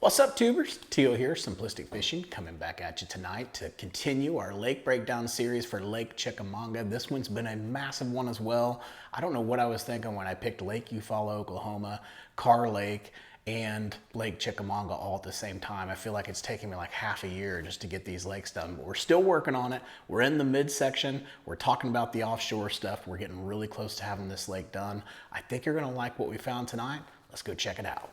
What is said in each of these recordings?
What's up, tubers? Teal here, Simplistic Fishing, coming back at you tonight to continue our lake breakdown series for Lake Chickamauga. This one's been a massive one as well. I don't know what I was thinking when I picked Lake Eufaula, Oklahoma, Carr Lake, and Lake Chickamauga all at the same time. I feel like it's taking me like half a year just to get these lakes done, but we're still working on it. We're in the midsection. We're talking about the offshore stuff. We're getting really close to having this lake done. I think you're gonna like what we found tonight. Let's go check it out.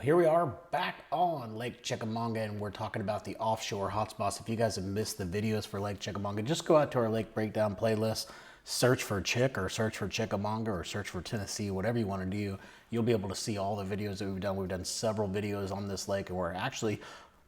Here we are back on Lake Chickamauga, and we're talking about the offshore hotspots. If you guys have missed the videos for Lake Chickamauga, just go out to our lake breakdown playlist, search for Chick or search for Chickamauga or search for Tennessee, whatever you want to do. You'll be able to see all the videos that we've done. We've done several videos on this lake, and we're actually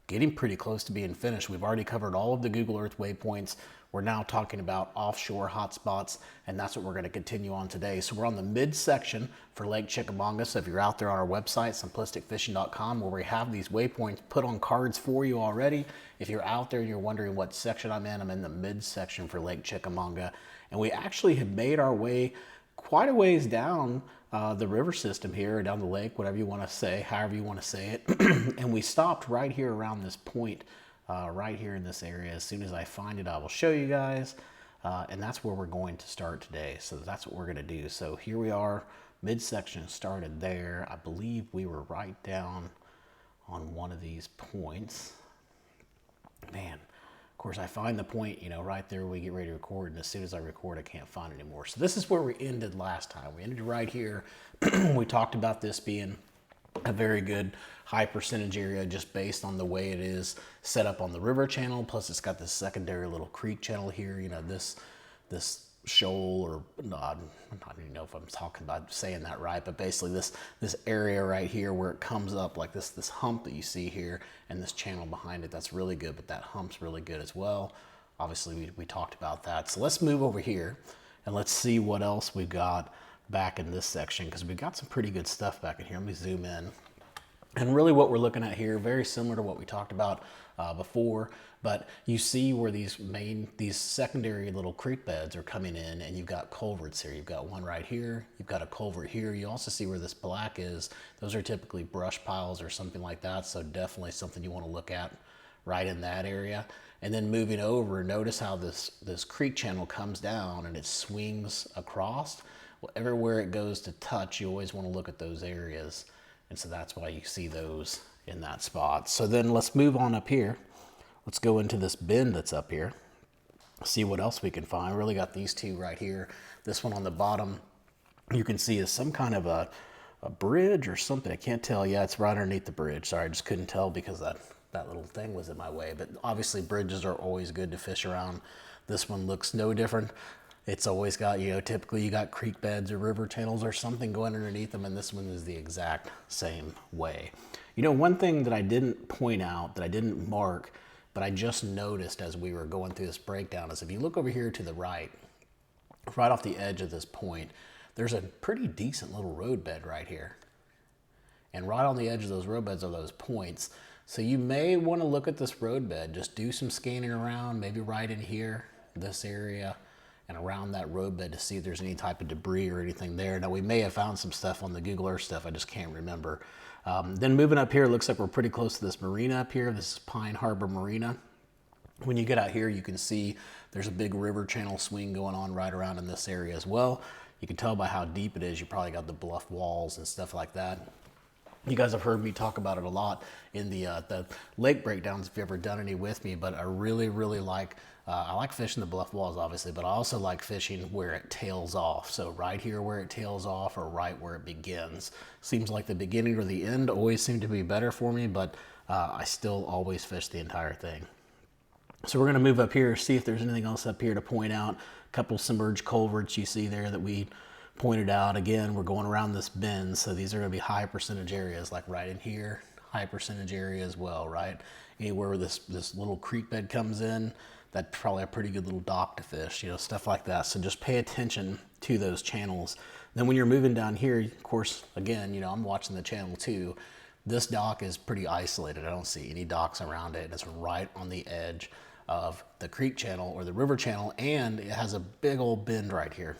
getting pretty close to being finished. We've already covered all of the Google Earth waypoints. We're now talking about offshore hotspots, and that's what we're going to continue on today. So we're on the midsection for Lake Chickamauga. So if you're out there on our website, simplisticfishing.com, where we have these waypoints put on cards for you already. If you're out there and you're wondering what section I'm in the midsection for Lake Chickamauga. And we actually have made our way quite a ways down the river system here, or down the lake, whatever you want to say, however you want to say it. And we stopped right here around this point, right here in this area. As soon as I find it, I will show you guys. And that's where we're going to start today. So that's what we're going to do. So here we are, midsection started there. I believe we were right down on one of these points. Man, of course, I find the point, you know, right there when we get ready to record, and as soon as I record, I can't find it anymore. So this is where we ended last time. We ended right here. We talked about this being a very good high percentage area just based on the way it is set up on the river channel. Plus, it's got this secondary little creek channel here. You know, this shoal, or no, I don't even know if I'm talking about saying that right, but basically this area right here where it comes up like this hump that you see here, and this channel behind it, that's really good, but that hump's really good as well. Obviously we talked about that. So let's move over here and let's see what else we've got back in this section, because we've got some pretty good stuff back in here. Let me zoom in. And really what we're looking at here, very similar to what we talked about before, but you see where these secondary little creek beds are coming in, and you've got culverts here. You've got one right here, you've got a culvert here. You also see where this black is. Those are typically brush piles or something like that, so definitely something you want to look at right in that area. And then moving over, notice how this creek channel comes down and it swings across. Well, everywhere it goes to touch, you always want to look at those areas. And so that's why you see those in that spot. So then let's move on up here. Let's go into this bend that's up here. See what else we can find. Really got these two right here. This one on the bottom, you can see is some kind of a bridge or something. I can't tell. Yeah, it's right underneath the bridge. Sorry, I just couldn't tell because that little thing was in my way. But obviously bridges are always good to fish around. This one looks no different. It's always got, you know, typically you got creek beds or river channels or something going underneath them, and this one is the exact same way. You know, one thing that I didn't point out, that I didn't mark, but I just noticed as we were going through this breakdown, is if you look over here to the right off the edge of this point, there's a pretty decent little road bed right here. And right on the edge of those road beds are those points. So you may want to look at this road bed, just do some scanning around, maybe right in here, this area, and around that roadbed to see if there's any type of debris or anything there. Now, we may have found some stuff on the Google Earth stuff, I just can't remember. Then moving up here, it looks like we're pretty close to this marina up here. This is Pine Harbor Marina. When you get out here, you can see there's a big river channel swing going on right around in this area as well. You can tell by how deep it is. You probably got the bluff walls and stuff like that. You guys have heard me talk about it a lot in the lake breakdowns if you've ever done any with me, but I really like, I like fishing the bluff walls obviously, but I also like fishing where it tails off. So right here where it tails off, or right where it begins. Seems like the beginning or the end always seem to be better for me, but I still always fish the entire thing. So we're gonna move up here, see if there's anything else up here to point out. A couple submerged culverts you see there that we pointed out. Again, we're going around this bend, so these are going to be high percentage areas, like right in here, high percentage area as well, right? Anywhere where this little creek bed comes in, that's probably a pretty good little dock to fish, you know, stuff like that. So just pay attention to those channels. Then when you're moving down here, of course, again, you know, I'm watching the channel too. This dock is pretty isolated. I don't see any docks around it. It's right on the edge of the creek channel or the river channel, and it has a big old bend right here.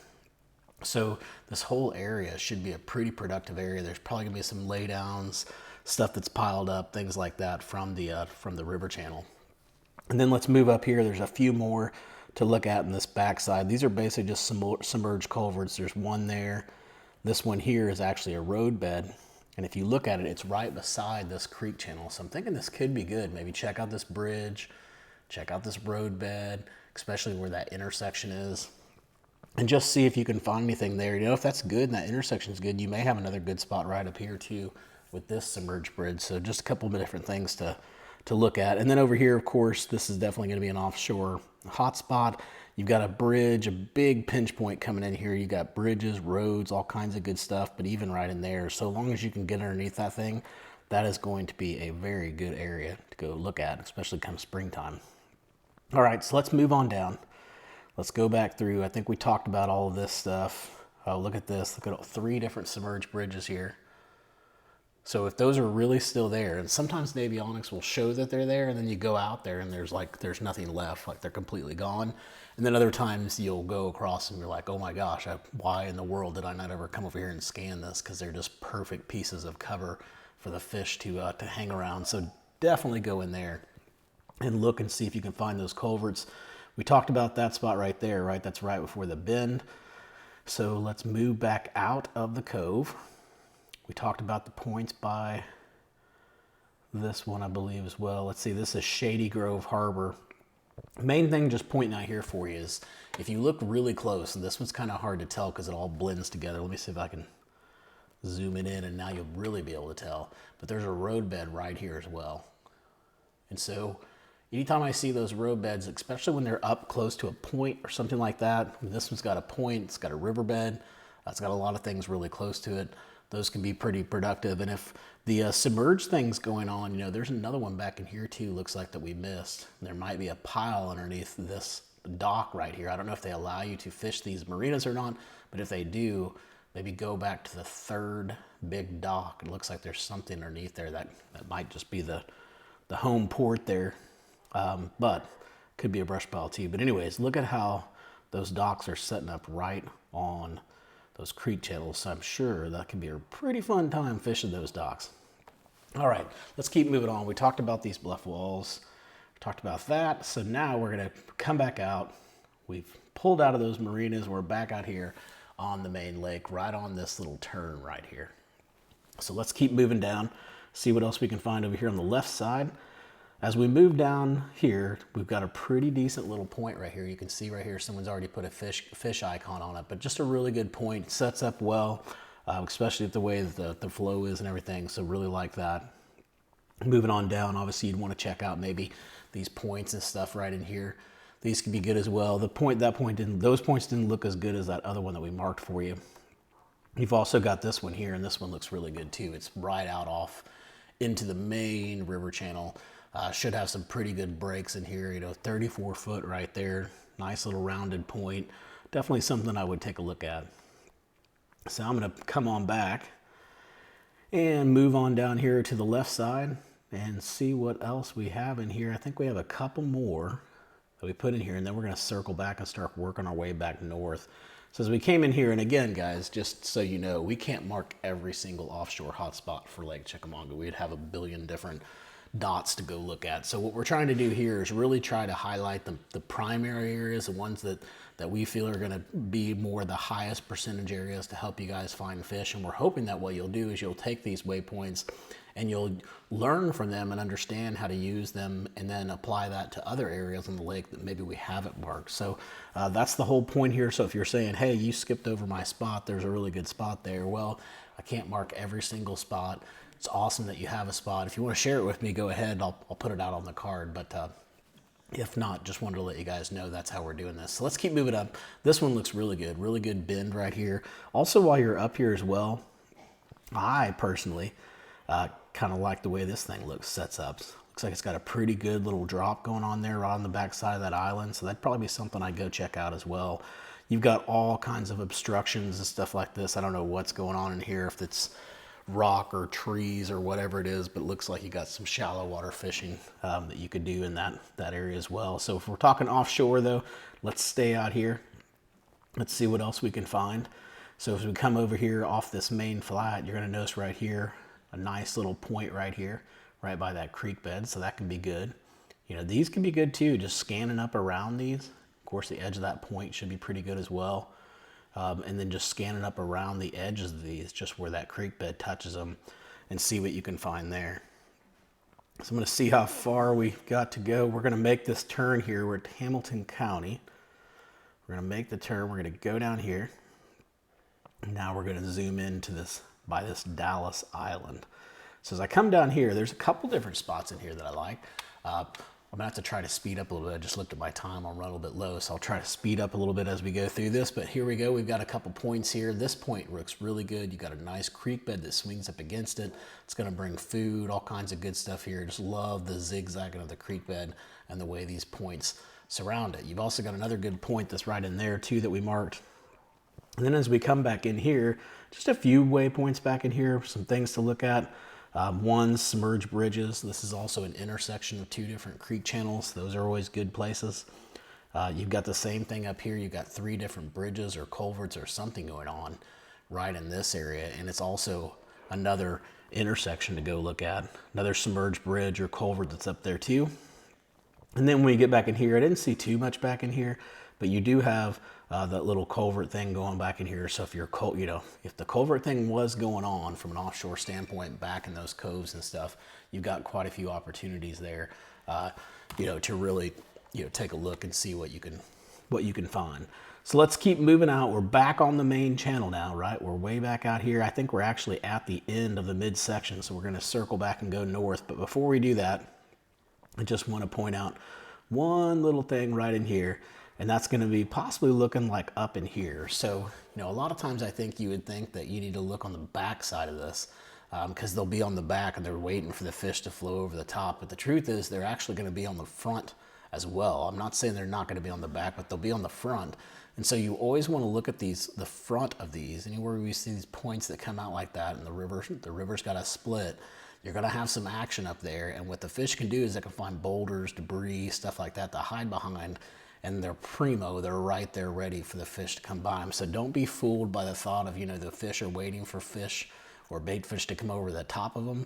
So this whole area should be a pretty productive area. There's probably gonna be some laydowns, stuff that's piled up, things like that from the river channel. And then let's move up here. There's a few more to look at in this backside. These are basically just submerged culverts. There's one there. This one here is actually a road bed. And if you look at it, it's right beside this creek channel. So I'm thinking this could be good. Maybe check out this bridge, check out this road bed, especially where that intersection is, and just see if you can find anything there. You know, if that's good and that intersection is good, you may have another good spot right up here too with this submerged bridge. So just a couple of different things to look at. And then over here, of course, this is definitely going to be an offshore hotspot. You've got a bridge, a big pinch point coming in here. You got bridges, roads, all kinds of good stuff, but even right in there, so long as you can get underneath that thing, that is going to be a very good area to go look at, especially come springtime. All right, so let's move on down. Let's go back through. I think we talked about all of this stuff. Oh, look at this. Look at 3 different submerged bridges here. So if those are really still there, and sometimes avionics will show that they're there, and then you go out there and there's nothing left, like they're completely gone. And then other times you'll go across and you're like, oh my gosh, why in the world did I not ever come over here and scan this? Because they're just perfect pieces of cover for the fish to hang around. So definitely go in there and look and see if you can find those culverts. We talked about that spot right there, right? That's right before the bend. So let's move back out of the cove. We talked about the points by this one, I believe, as well. Let's see, this is Shady Grove Harbor. Main thing just pointing out here for you is if you look really close, and this one's kind of hard to tell because it all blends together. Let me see if I can zoom it in, and now you'll really be able to tell. But there's a road bed right here as well. And so anytime I see those road beds, especially when they're up close to a point or something like that, this one's got a point, it's got a riverbed, it's got a lot of things really close to it. Those can be pretty productive. And if the submerged thing's going on, you know, there's another one back in here too, looks like that we missed. There might be a pile underneath this dock right here. I don't know if they allow you to fish these marinas or not, but if they do, maybe go back to the 3rd big dock. It looks like there's something underneath there that might just be the home port there, but could be a brush pile too. But anyways, look at how those docks are setting up right on those creek channels. So I'm sure that can be a pretty fun time fishing those docks. All right, let's keep moving on. We talked about these bluff walls, we talked about that. So now we're gonna come back out. We've pulled out of those marinas. We're back out here on the main lake, right on this little turn right here. So let's keep moving down, see what else we can find over here on the left side. As we move down here, we've got a pretty decent little point right here. You can see right here, someone's already put a fish icon on it, but just a really good point. It sets up well, especially with the way that the flow is and everything. So really like that. Moving on down, obviously you'd want to check out maybe these points and stuff right in here. These can be good as well. Those points didn't look as good as that other one that we marked for you. You've also got this one here, and this one looks really good too. It's right out off into the main river channel. Should have some pretty good breaks in here, you know, 34 foot right there. Nice little rounded point. Definitely something I would take a look at. So I'm gonna come on back and move on down here to the left side and see what else we have in here. I think we have a couple more that we put in here, and then we're gonna circle back and start working our way back north. So as we came in here, and again, guys, just so you know, we can't mark every single offshore hotspot for Lake Chickamauga. We'd have a billion different dots to go look at. So what we're trying to do here is really try to highlight the primary areas, the ones that we feel are going to be more the highest percentage areas to help you guys find fish. And we're hoping that what you'll do is you'll take these waypoints and you'll learn from them and understand how to use them, and then apply that to other areas in the lake that maybe we haven't marked. So that's the whole point here. So if you're saying, hey, you skipped over my spot, there's a really good spot there. Well, I can't mark every single spot. It's awesome that you have a spot. If you want to share it with me, go ahead. I'll put it out on the card. But if not, just wanted to let you guys know that's how we're doing this. So let's keep moving up. This one looks really good bend right here. Also, while you're up here as well, I personally kind of like the way this thing sets up. Looks Looks like it's got a pretty good little drop going on there right on the back side of that island. So that'd probably be something I'd go check out as well. You've got all kinds of obstructions and stuff like this. I don't know what's going on in here, if it's rock or trees or whatever it is, but it looks like you got some shallow water fishing that you could do in that area as well. So if we're talking offshore though, let's stay out here. Let's see what else we can find. So as we come over here off this main flat, you're gonna notice right here, a nice little point right here, right by that creek bed. So that can be good. You know, these can be good too, just scanning up around these. Of course, the edge of that point should be pretty good as well. And then just scanning up around the edges of these, just where that creek bed touches them, and see what you can find there. So I'm gonna see how far we got to go. We're gonna make this turn here. We're at Hamilton County. We're gonna make the turn. We're gonna go down here. Now we're gonna zoom into this, by this Dallas Island. So as I come down here, there's a couple different spots in here that I like. I'm gonna have to try to speed up a little bit. I just looked at my time, I'll run a little bit low, so I'll try to speed up a little bit as we go through this. But here we go, we've got a couple points here. This point looks really good. You got a nice creek bed that swings up against it. It's gonna bring food, all kinds of good stuff here. Just love the zigzagging of the creek bed and the way these points surround it. You've also got another good point that's right in there too that we marked. And then as we come back in here, just a few waypoints back in here, some things to look at. One, submerged bridges. This is also an intersection of two different creek channels. Those are always good places. You've got the same thing up here. You've got 3 different bridges or culverts or something going on right in this area. And it's also another intersection to go look at. Another submerged bridge or culvert that's up there too. And then when you get back in here, I didn't see too much back in here, but you do have that little culvert thing going back in here. So if you're, you know, if the culvert thing was going on from an offshore standpoint back in those coves and stuff, you've got quite a few opportunities there, you know, to really, you know, take a look and see what you can find. So let's keep moving out. We're back on the main channel now, right? We're way back out here. I think we're actually at the end of the midsection, so we're going to circle back and go north. But before we do that, I just want to point out one little thing right in here. And that's going to be possibly looking like up in here. So, you know, a lot of times I think you would think that you need to look on the back side of this because they'll be on the back and they're waiting for the fish to flow over the top. But the truth is they're actually going to be on the front as well. I'm not saying they're not going to be on the back, but they'll be on the front. And so you always want to look at these, the front of these. Anywhere we see these points that come out like that and the river's got a split, you're going to have some action up there. And what the fish can do is they can find boulders, debris, stuff like that to hide behind. And they're primo, they're right there ready for the fish to come by them. So don't be fooled by the thought of, you know, the fish are waiting for fish or bait fish to come over the top of them.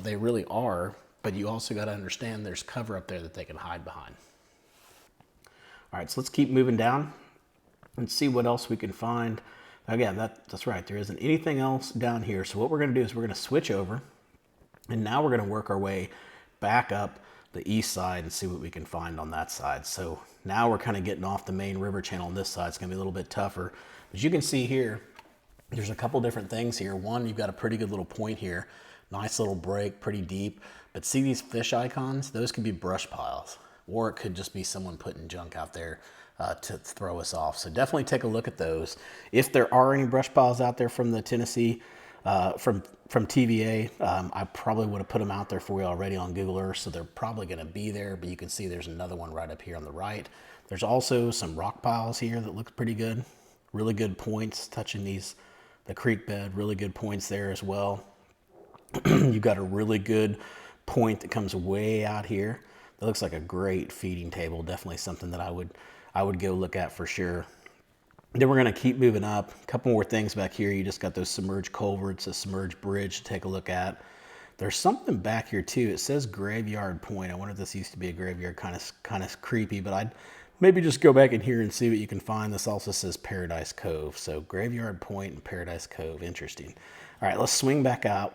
They really are, but you also got to understand there's cover up there that they can hide behind. All right, so let's keep moving down and see what else we can find. Again, that's right, there isn't anything else down here. So what we're gonna do is we're gonna switch over, and now we're gonna work our way back up the east side and see what we can find on that side. So now we're kind of getting off the main river channel on this side. It's gonna be a little bit tougher. As you can see here, there's a couple different things here. One, you've got a pretty good little point here. Nice little break, pretty deep. But see these fish icons? Those could be brush piles, or it could just be someone putting junk out there to throw us off. So definitely take a look at those. If there are any brush piles out there from the Tennessee, from TVA, I probably would have put them out there for you already on Google Earth, so they're probably going to be there, but you can see there's another one right up here on the right. There's also some rock piles here that look pretty good. Really good points touching the creek bed, really good points there as well. You've got a really good point that comes way out here. That looks like a great feeding table, definitely something that I would go look at for sure. Then we're going to keep moving up. A couple more things back here. You just got those submerged culverts, a submerged bridge to take a look at. There's something back here too. It says Graveyard Point. I wonder if this used to be a graveyard. Kind of creepy, but I'd maybe just go back in here and see what you can find. This also says Paradise Cove. So Graveyard Point and Paradise Cove. Interesting. All right, let's swing back out.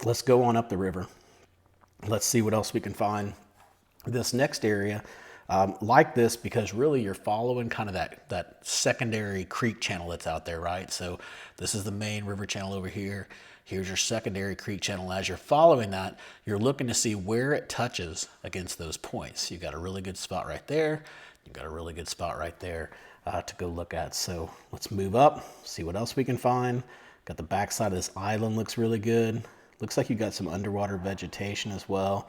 Let's go on up the river. Let's see what else we can find. This next area, like this, because really you're following kind of that secondary creek channel that's out there, right? So this is the main river channel over here. Here's your secondary creek channel. As you're following that, you're looking to see where it touches against those points. You've got a really good spot right there. You've got a really good spot right there to go look at. So let's move up, see what else we can find. Got the backside of this island, looks really good. Looks like you got some underwater vegetation as well.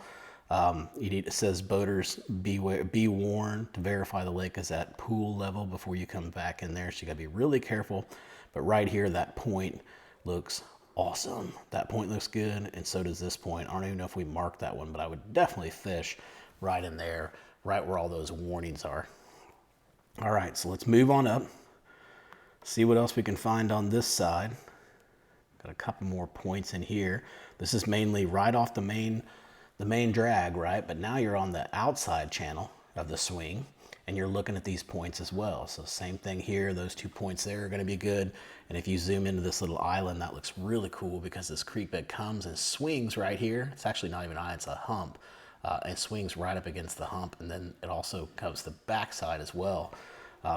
It says boaters be warned to verify the lake is at pool level before you come back in there. So you gotta be really careful. But right here, that point looks awesome. That point looks good, and so does this point. I don't even know if we marked that one, but I would definitely fish right in there, right where all those warnings are. All right, so let's move on up, see what else we can find on this side. Got a couple more points in here. This is mainly right off the main drag, right? But now you're on the outside channel of the swing, and you're looking at these points as well. So same thing here, those 2 points there are gonna be good. And if you zoom into this little island, that looks really cool because this creek bed comes and swings right here. It's actually not even an island, it's a hump. And swings right up against the hump, and then it also comes the backside as well.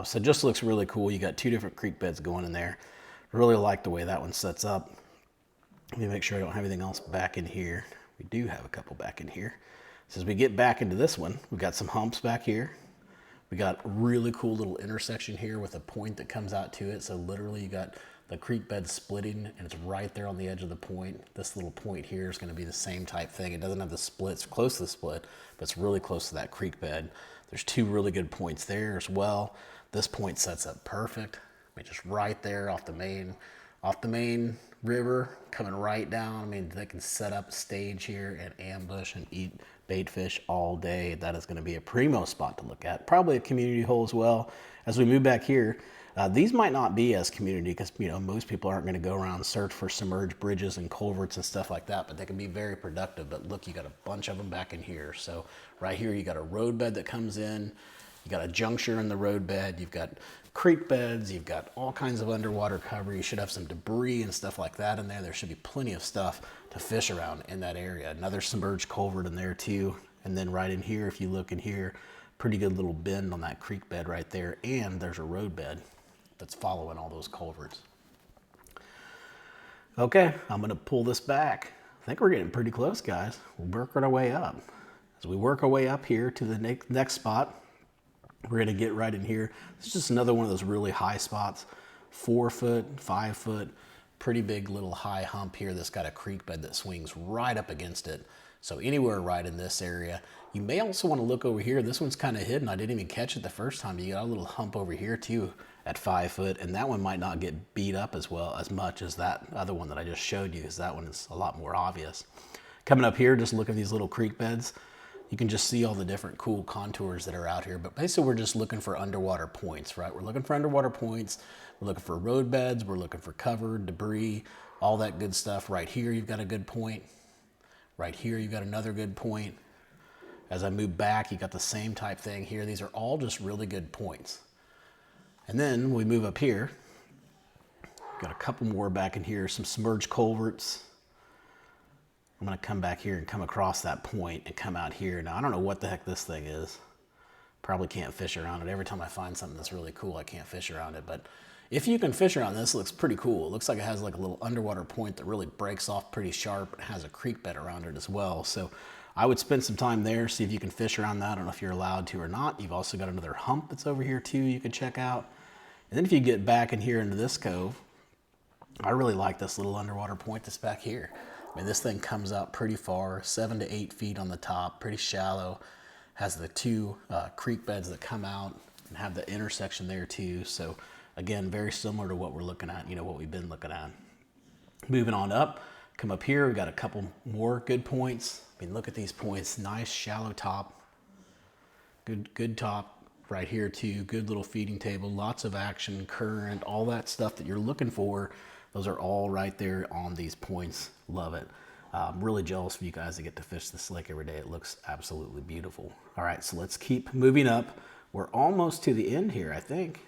So it just looks really cool. You got 2 different creek beds going in there. Really like the way that one sets up. Let me make sure I don't have anything else back in here. We do have a couple back in here. So as we get back into this one, we've got some humps back here. We got a really cool little intersection here with a point that comes out to it. So literally you got the creek bed splitting, and it's right there on the edge of the point. This little point here is gonna be the same type thing. It doesn't have the split, it's close to the split, but it's really close to that creek bed. There's 2 really good points there as well. This point sets up perfect. I mean, just right there off the main river, coming right down. I mean, they can set up a stage here and ambush and eat bait fish all day. That is going to be a primo spot to look at. Probably a community hole as well. As we move back here, these might not be as community because, you know, most people aren't going to go around and search for submerged bridges and culverts and stuff like that, but they can be very productive. But look, you got a bunch of them back in here. So right here, you got a road bed that comes in. You got a juncture in the road bed. You've got creek beds. You've got all kinds of underwater cover. You should have some debris and stuff like that in there. There should be plenty of stuff to fish around in that area. Another submerged culvert in there too. And then right in here, if you look in here, pretty good little bend on that creek bed right there. And there's a road bed that's following all those culverts. Okay, I'm gonna pull this back. I think we're getting pretty close, guys. We're working our way up. As we work our way up here to the next spot, we're gonna get right in here. It's just another one of those really high spots. 4 foot, 5 foot, pretty big little high hump here that's got a creek bed that swings right up against it. So anywhere right in this area. You may also want to look over here. This one's kind of hidden. I didn't even catch it the first time. You got a little hump over here too at 5 foot, and that one might not get beat up as much as that other one that I just showed you, because that one is a lot more obvious. Coming up here, just look at these little creek beds. You can just see all the different cool contours that are out here. But basically, we're just looking for underwater points, right? We're looking for underwater points. We're looking for road beds. We're looking for cover, debris, all that good stuff. Right here, you've got a good point. Right here, you've got another good point. As I move back, you got the same type thing here. These are all just really good points. And then we move up here. Got a couple more back in here, some submerged culverts. I'm gonna come back here and come across that point and come out here. Now, I don't know what the heck this thing is. Probably can't fish around it. Every time I find something that's really cool, I can't fish around it. But if you can fish around this, it looks pretty cool. It looks like it has like a little underwater point that really breaks off pretty sharp. It has a creek bed around it as well. So I would spend some time there, see if you can fish around that. I don't know if you're allowed to or not. You've also got another hump that's over here too you can check out. And then if you get back in here into this cove, I really like this little underwater point that's back here. I mean, this thing comes out pretty far, 7 to 8 feet on the top, pretty shallow. Has the 2 creek beds that come out and have the intersection there too. So again, very similar to what we're looking at, you know, what we've been looking at. Moving on up, come up here, we've got a couple more good points. I mean, look at these points, nice shallow top, good top right here too, good little feeding table, lots of action, current, all that stuff that you're looking for. Those are all right there on these points. Love it. I'm really jealous of you guys that get to fish this lake every day. It looks absolutely beautiful. All right, so let's keep moving up. We're almost to the end here, I think.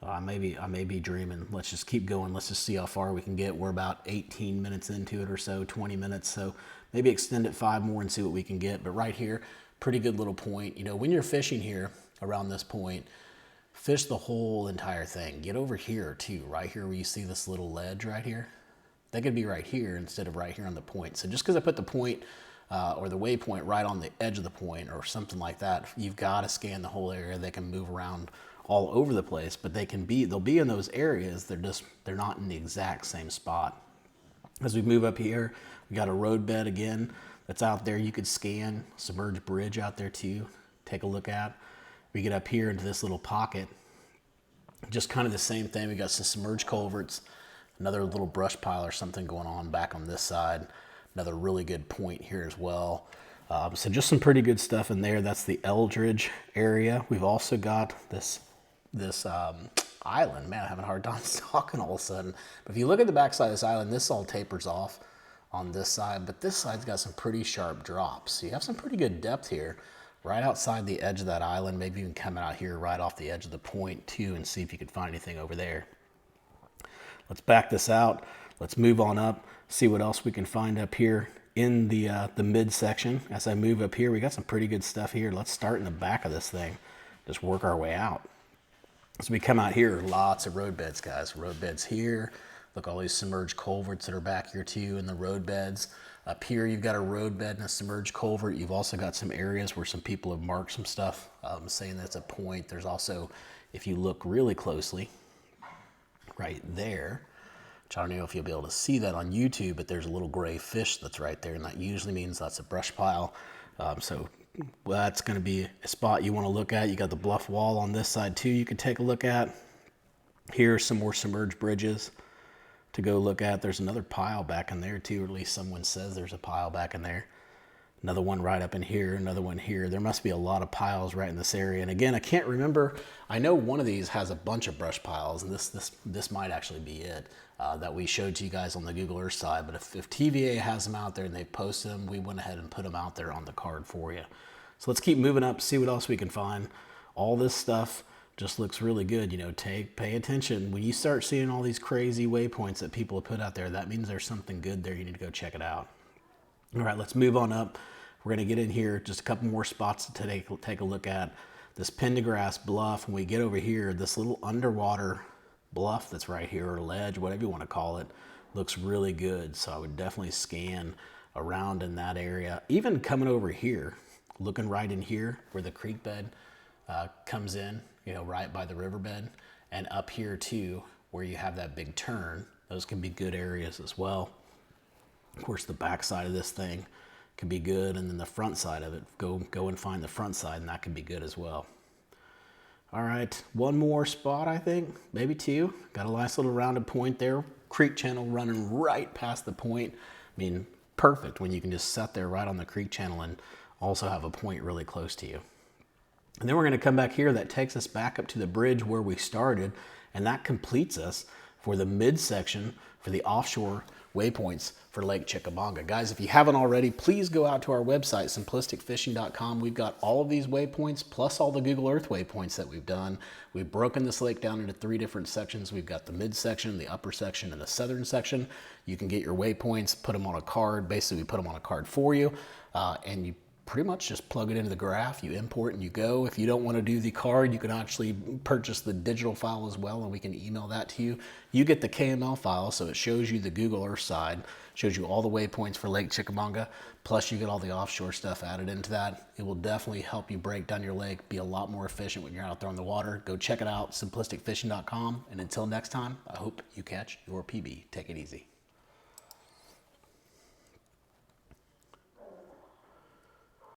I may be dreaming. Let's just keep going. Let's just see how far we can get. We're about 18 minutes into it or so, 20 minutes. So maybe extend it 5 more and see what we can get. But right here, pretty good little point. You know, when you're fishing here around this point, fish the whole entire thing. Get over here too, right here where you see this little ledge right here. They could be right here instead of right here on the point. So just because I put the point or the waypoint right on the edge of the point or something like that, you've got to scan the whole area. They can move around all over the place, but they'll be in those areas. They're not in the exact same spot. As we move up here, we got a road bed again. that's out there. You could scan Submerged Bridge out there too. Take a look at. We get up here into this little pocket. Just kind of the same thing. We got some submerged culverts, another little brush pile or something going on back on this side. Another really good point here as well. So just some pretty good stuff in there. That's the Eldridge area. We've also got this island. Man, I'm having a hard time talking all of a sudden. But if you look at the back side of this island, this all tapers off on this side, but this side's got some pretty sharp drops. So you have some pretty good depth here, right outside the edge of that island. Maybe even come out here right off the edge of the point too and see if you could find anything over there. Let's back this out. Let's move on up, see what else we can find up here in the midsection. As I move up here, we got some pretty good stuff here. Let's start in the back of this thing, just work our way out. So we come out here, lots of road beds, guys. Road beds here. Look, all these submerged culverts that are back here too in the road beds. Up here, you've got a road bed and a submerged culvert. You've also got some areas where some people have marked some stuff, saying that's a point. There's also, if you look really closely, right there, which I don't know if you'll be able to see that on YouTube, but there's a little gray fish that's right there, and that usually means that's a brush pile. So that's going to be a spot you want to look at. You got the bluff wall on this side too you can take a look at. Here's some more submerged bridges to go look at. There's another pile back in there too, or at least someone says there's a pile back in there. Another one right up in here, another one here. There must be a lot of piles right in this area. And again, I can't remember. I know one of these has a bunch of brush piles, and this might actually be it that we showed to you guys on the Google Earth side. But if TVA has them out there and they posted them, we went ahead and put them out there on the card for you. So let's keep moving up, see what else we can find. All this stuff just looks really good. You know, pay attention. When you start seeing all these crazy waypoints that people have put out there, that means there's something good there. You need to go check it out. All right, let's move on up. We're going to get in here, just a couple more spots to take a look at. This Pendergrass bluff. When we get over here, this little underwater bluff that's right here, or ledge, whatever you want to call it, looks really good. So I would definitely scan around in that area. Even coming over here, looking right in here where the creek bed comes in, you know, right by the riverbed, and up here too, where you have that big turn. Those can be good areas as well. Of course, the back side of this thing can be good, and then the front side of it, go and find the front side, and that can be good as well. All right, one more spot, I think, maybe two. Got a nice little rounded point there. Creek channel running right past the point. I mean, perfect when you can just sit there right on the creek channel and also have a point really close to you. And then we're going to come back here. That takes us back up to the bridge where we started, and that completes us for the midsection for the offshore waypoints for Lake Chickamauga. Guys, if you haven't already, please go out to our website, simplisticfishing.com. We've got all of these waypoints, plus all the Google Earth waypoints that we've done. We've broken this lake down into 3 different sections. We've got the midsection, the upper section, and the southern section. You can get your waypoints, put them on a card. Basically, we put them on a card for you, and you pretty much just plug it into the graph, you import and you go. If you don't want to do the card, you can actually purchase the digital file as well, and we can email that to you. You get the KML file, so it shows you the Google Earth side, shows you all the waypoints for Lake Chickamauga, plus you get all the offshore stuff added into that. It will definitely help you break down your lake, be a lot more efficient when you're out there on the water. Go check it out, simplisticfishing.com, and until next time, I hope you catch your PB. Take it easy.